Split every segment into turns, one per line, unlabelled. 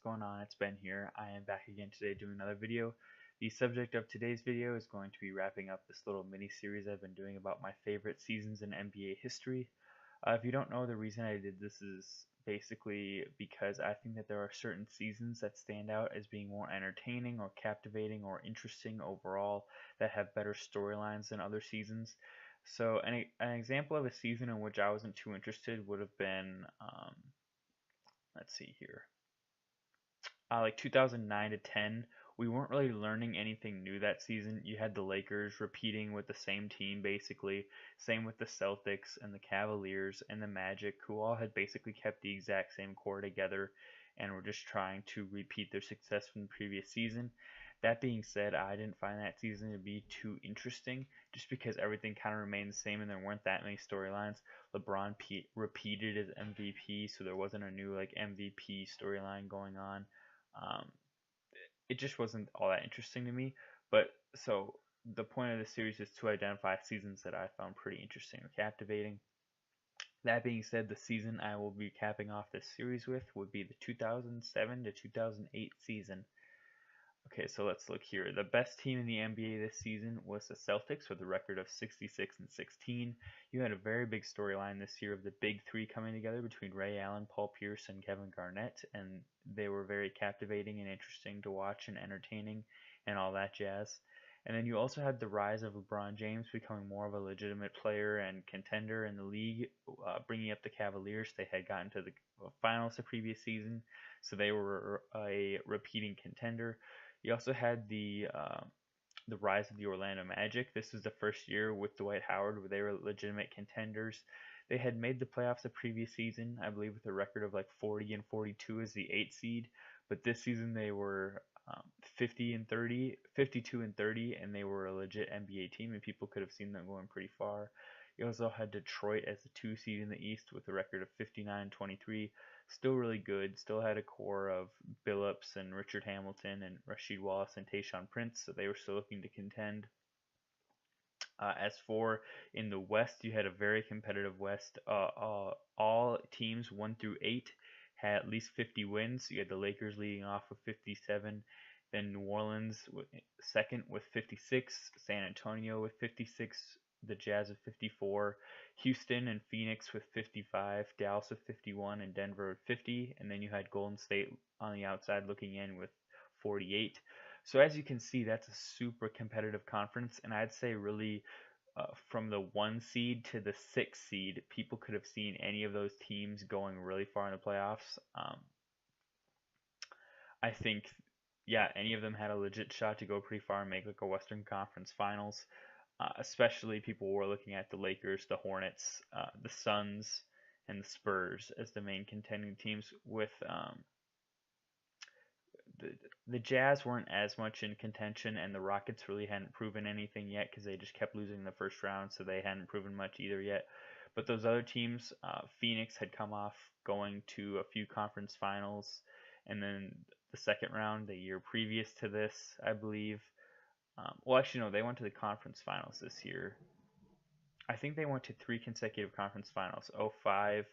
going on? It's Ben here. I am back again today doing another video. The subject of today's video is going to be wrapping up this little mini series I've been doing about my favorite seasons in NBA history. If you don't know, the reason I did this is basically because I think that there are certain seasons that stand out as being more entertaining or captivating or interesting overall that have better storylines than other seasons. So an example of a season in which I wasn't too interested would have been, let's see here, like 2009 to 10. We weren't really learning anything new that season. You had the Lakers repeating with the same team basically, same with the Celtics and the Cavaliers and the Magic, who all had basically kept the exact same core together and were just trying to repeat their success from the previous season. That being said, I didn't find that season to be too interesting just because everything kind of remained the same and there weren't that many storylines. LeBron repeated as MVP, so there wasn't a new like MVP storyline going on. Um, it just wasn't all that interesting to me. But so the point of the series is to identify seasons that I found pretty interesting or captivating. That being said, the season I will be capping off this series with would be the 2007 to 2008 season. Okay, so let's look here. The best team in the NBA this season was the Celtics with a record of 66 and 16. You had a very big storyline this year of the big three coming together between Ray Allen, Paul Pierce, and Kevin Garnett, and they were very captivating and interesting to watch and entertaining and all that jazz. And then you also had the rise of LeBron James becoming more of a legitimate player and contender in the league, bringing up the Cavaliers. They had gotten to the finals the previous season, so they were a repeating contender. You also had the rise of the Orlando Magic. This was the first year with Dwight Howard where they were legitimate contenders. They had made the playoffs the previous season, I believe, with a record of like 40 and 42 as the 8th seed. But this season they were 50 and 30, 52 and 30, and they were a legit NBA team, and people could have seen them going pretty far. You also had Detroit as the 2 seed in the East with a record of 59 and 23. Still really good. Still had a core of Billups and Richard Hamilton and Rasheed Wallace and Tayshaun Prince, so they were still looking to contend. As for in the West, you had a very competitive West. All teams 1 through 8 had at least 50 wins. You had the Lakers leading off with 57, then New Orleans second with 56, San Antonio with 56, the Jazz with 54, Houston and Phoenix with 55, Dallas with 51, and Denver with 50, and then you had Golden State on the outside looking in with 48. So as you can see, that's a super competitive conference, and I'd say really from the 1 seed to the 6th seed, people could have seen any of those teams going really far in the playoffs. I think, yeah, any of them had a legit shot to go pretty far and make like a Western Conference Finals. Especially people were looking at the Lakers, the Hornets, the Suns, and the Spurs as the main contending teams. With the Jazz weren't as much in contention, and the Rockets really hadn't proven anything yet because they just kept losing in the first round, so they hadn't proven much either yet. But those other teams, Phoenix had come off going to a few conference finals, and then the second round the year previous to this, I believe. Well, actually, no, they went to the conference finals this year. I think they went to 3 consecutive conference finals, 05,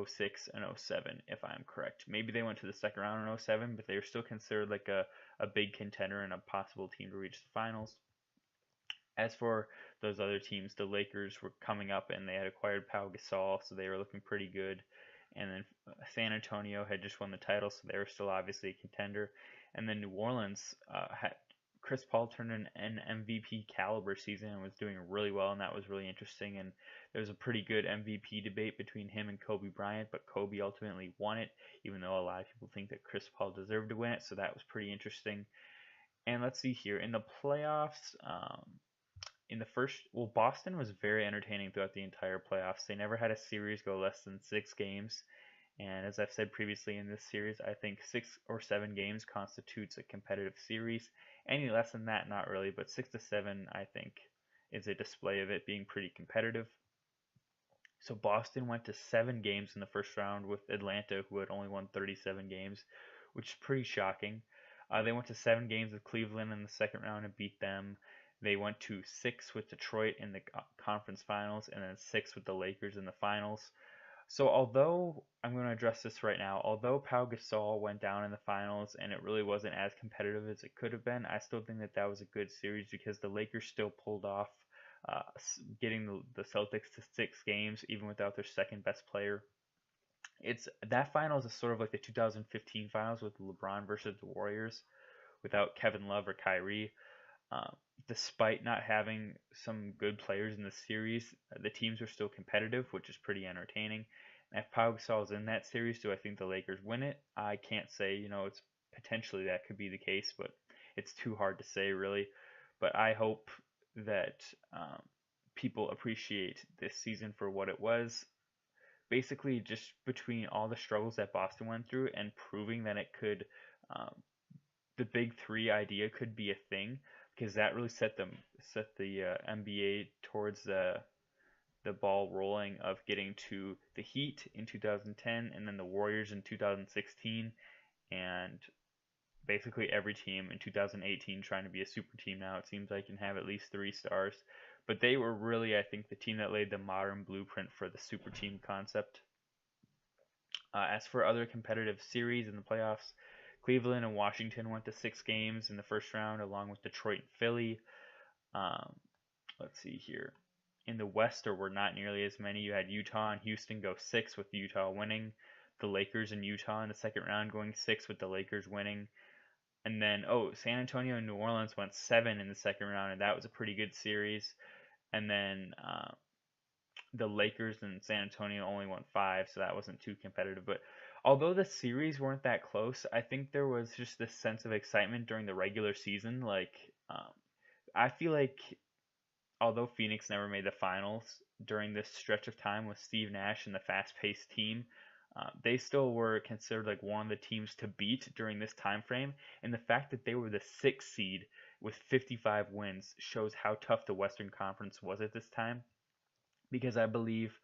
06, and 07, if I'm correct. Maybe they went to the second round in 07, but they were still considered like a big contender and a possible team to reach the finals. As for those other teams, the Lakers were coming up and they had acquired Pau Gasol, so they were looking pretty good. And then San Antonio had just won the title, so they were still obviously a contender. And then New Orleans had Chris Paul turned in an MVP caliber season and was doing really well, and that was really interesting. And there was a pretty good MVP debate between him and Kobe Bryant, but Kobe ultimately won it, even though a lot of people think that Chris Paul deserved to win it. So that was pretty interesting. And let's see here in the playoffs. In the first, well, Boston was very entertaining throughout the entire playoffs. They never had a series go less than 6 games. And as I've said previously in this series, I think 6 or 7 games constitutes a competitive series. Any less than that, not really, but 6 to 7, I think, is a display of it being pretty competitive. So Boston went to 7 games in the first round with Atlanta, who had only won 37 games, which is pretty shocking. They went to 7 games with Cleveland in the second round and beat them. They went to 6 with Detroit in the conference finals, and then 6 with the Lakers in the finals. So although I'm going to address this right now, although Pau Gasol went down in the finals and it really wasn't as competitive as it could have been, I still think that that was a good series because the Lakers still pulled off getting the Celtics to 6 games even without their second best player. It's that finals is sort of like the 2015 finals with LeBron versus the Warriors without Kevin Love or Kyrie. Um, Despite not having some good players in the series, the teams are still competitive, which is pretty entertaining. And if Pau Gasol is in that series, do I think the Lakers win it? I can't say. It's potentially that could be the case, but it's too hard to say really. But I hope that people appreciate this season for what it was. Basically, just between all the struggles that Boston went through and proving that it could um, the big three idea could be a thing because that really set the NBA towards the ball rolling of getting to the Heat in 2010 and then the Warriors in 2016 and basically every team in 2018 trying to be a super team now. It seems like can have at least 3 stars, but they were really, I think, the team that laid the modern blueprint for the super team concept. As for other competitive series in the playoffs, Cleveland and Washington went to 6 games in the first round, along with Detroit and Philly. Um, let's see here. In the West, there were not nearly as many. You had Utah and Houston go 6 with Utah winning. The Lakers and Utah in the second round going 6 with the Lakers winning. And then, San Antonio and New Orleans went 7 in the second round, and that was a pretty good series. And then the Lakers and San Antonio only won 5, so that wasn't too competitive. But although the series weren't that close, I think there was just this sense of excitement during the regular season. I feel like although Phoenix never made the finals during this stretch of time with Steve Nash and the fast-paced team, they still were considered like one of the teams to beat during this time frame. And the fact that they were the 6th seed with 55 wins shows how tough the Western Conference was at this time because I believe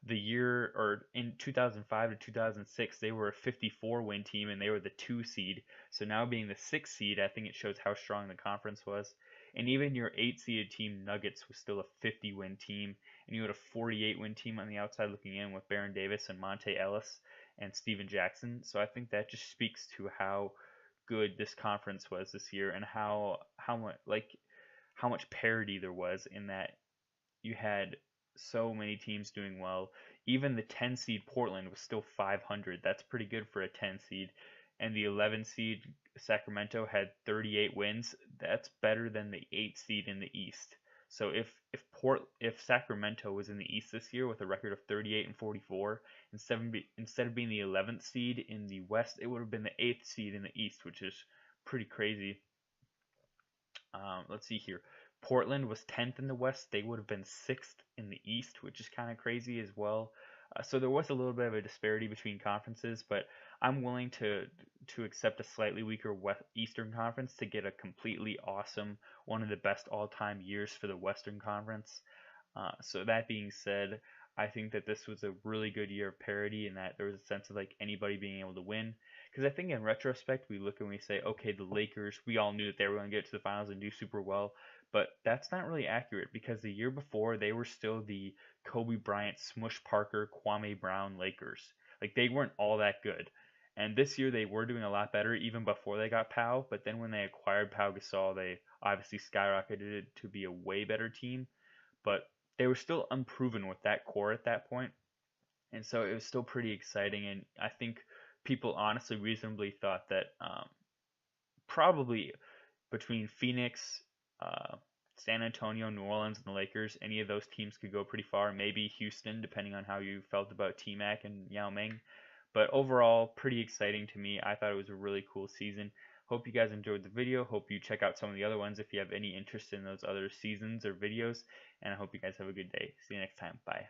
the year or in 2005 to 2006 they were a 54 win team and they were the 2 seed. So now being the 6th seed, I think it shows how strong the conference was. And even your 8 seeded team Nuggets was still a 50 win team, and you had a 48 win team on the outside looking in with Baron Davis and Monte Ellis and Steven Jackson. So I think that just speaks to how good this conference was this year and how much parity there was in that you had so many teams doing well. Even the 10 seed Portland was still 500. That's pretty good for a 10 seed. And the 11 seed Sacramento had 38 wins. That's better than the 8 seed in the East. So if Sacramento was in the East this year with a record of 38 and 44, instead of being the 11th seed in the West, it would have been the 8th seed in the East, which is pretty crazy. Let's see here. Portland was 10th in the West. They would have been 6th in the East, which is kind of crazy as well. So there was a little bit of a disparity between conferences, but I'm willing to accept a slightly weaker Eastern Conference to get a completely awesome, one of the best all-time years for the Western Conference. So that being said, I think that this was a really good year of parity and that there was a sense of like anybody being able to win. Because I think in retrospect, we look and we say, okay, the Lakers, we all knew that they were going to get to the finals and do super well. But that's not really accurate because the year before, they were still the Kobe Bryant, Smush Parker, Kwame Brown Lakers. Like, they weren't all that good. And this year, they were doing a lot better even before they got Pau. But then when they acquired Pau Gasol, they obviously skyrocketed it to be a way better team. But they were still unproven with that core at that point. And so it was still pretty exciting. And I think people honestly reasonably thought that probably between Phoenix, uh, San Antonio, New Orleans, and the Lakers, any of those teams could go pretty far. Maybe Houston, depending on how you felt about T-Mac and Yao Ming. But overall, pretty exciting to me. I thought it was a really cool season. Hope you guys enjoyed the video. Hope you check out some of the other ones if you have any interest in those other seasons or videos. And I hope you guys have a good day. See you next time. Bye.